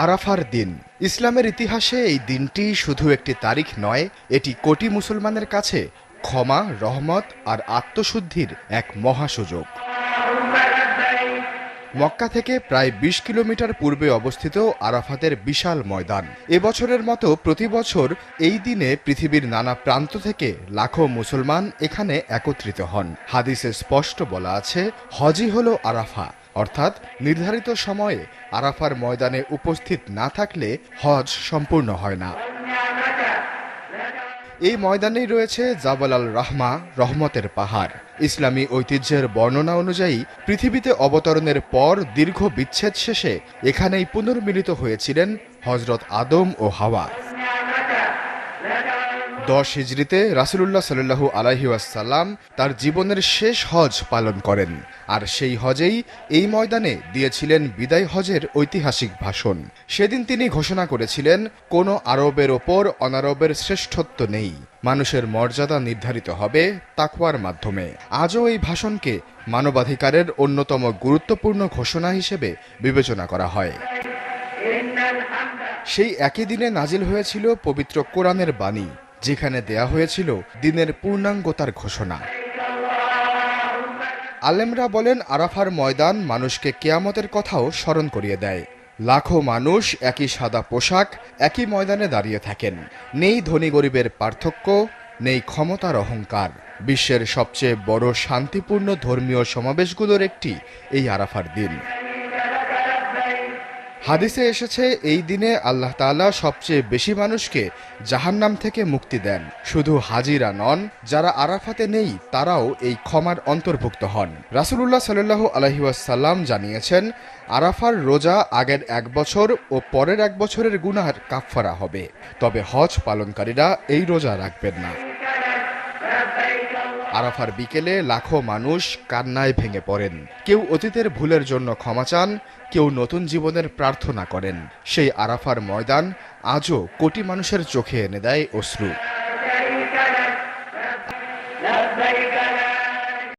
আরাফার দিন ইসলামের ইতিহাসে এই দিনটি শুধু একটি তারিখ নয়, এটি কোটি মুসলমানের কাছে ক্ষমা, রহমত আর আত্মশুদ্ধির এক মহাসুযোগ। মক্কা থেকে প্রায় ২০ কিলোমিটার পূর্বে অবস্থিত আরাফাতের বিশাল ময়দান। এবছরের মতো প্রতি বছর এই দিনে পৃথিবীর নানা প্রান্ত থেকে লাখো মুসলমান এখানে একত্রিত হন। হাদিসে স্পষ্ট বলা আছে, হজই হলো আরাফা, অর্থাৎ নির্ধারিত সময়ে আরাফার ময়দানে উপস্থিত না থাকলে হজ সম্পূর্ণ হয় না। এই ময়দানেই রয়েছে জাবাল আল রাহমা, রহমতের পাহাড়। ইসলামী ঐতিহ্যের বর্ণনা অনুযায়ী পৃথিবীতে অবতরণের পর দীর্ঘ বিচ্ছেদ শেষে এখানেই পুনর্মিলিত হয়েছিলেন হযরত আদম ও হাওয়া। ১০ হিজরিতে রাসূলুল্লাহ সাল্লাল্লাহু আলাইহি ওয়াসাল্লাম তার জীবনের শেষ হজ পালন করেন, আর সেই হজেই এই ময়দানে দিয়েছিলেন বিদায় হজের ঐতিহাসিক ভাষণ। সেদিন তিনি ঘোষণা করেছিলেন, কোনো আরবের ওপর অনারবের শ্রেষ্ঠত্ব নেই, মানুষের মর্যাদা নির্ধারিত হবে তাকওয়ার মাধ্যমে। আজও এই ভাষণকে মানবাধিকারের অন্যতম গুরুত্বপূর্ণ ঘোষণা হিসেবে বিবেচনা করা হয়। সেই একই দিনে নাজিল হয়েছিল পবিত্র কোরআনের বাণী, যেখানে দেয়া হয়েছিল দিনের পূর্ণাঙ্গতার ঘোষণা। আলেমরা বলেন, আরাফার ময়দান মানুষকে কিয়ামতের কথাও স্মরণ করিয়ে দেয়। লাখো মানুষ একই সাদা পোশাক, একই ময়দানে দাঁড়িয়ে থাকেন। নেই ধনী গরিবের পার্থক্য, নেই ক্ষমতার অহংকার। বিশ্বের সবচেয়ে বড় শান্তিপূর্ণ ধর্মীয় সমাবেশগুলোর একটি এই আরাফার দিন। হাদিসে এসেছে, এই দিনে আল্লাহ তাআলা সবচেয়ে বেশি মানুষকে জাহান্নাম থেকে মুক্তি দেন। শুধু হাজিরা নন, যারা আরাফাতে নেই তারাও এই ক্ষমার অন্তর্ভুক্ত হন। রাসূলুল্লাহ সাল্লাল্লাহু আলাইহি ওয়াসাল্লাম জানিয়েছেন, আরাফার রোজা আগের ১ বছর ও পরের ১ বছরের গুনাহের কাফফারা হবে, তবে হজ পালনকারীরা এই রোজা রাখবেন না। আরাফার বিকেলে লাখো মানুষ কান্নায় ভেঙে পড়েন। কেউ অতীতের ভুলের জন্য ক্ষমা চান, কেউ নতুন জীবনের প্রার্থনা করেন। সেই আরাফার ময়দান আজও কোটি মানুষের চোখে এনে দেয় অশ্রু।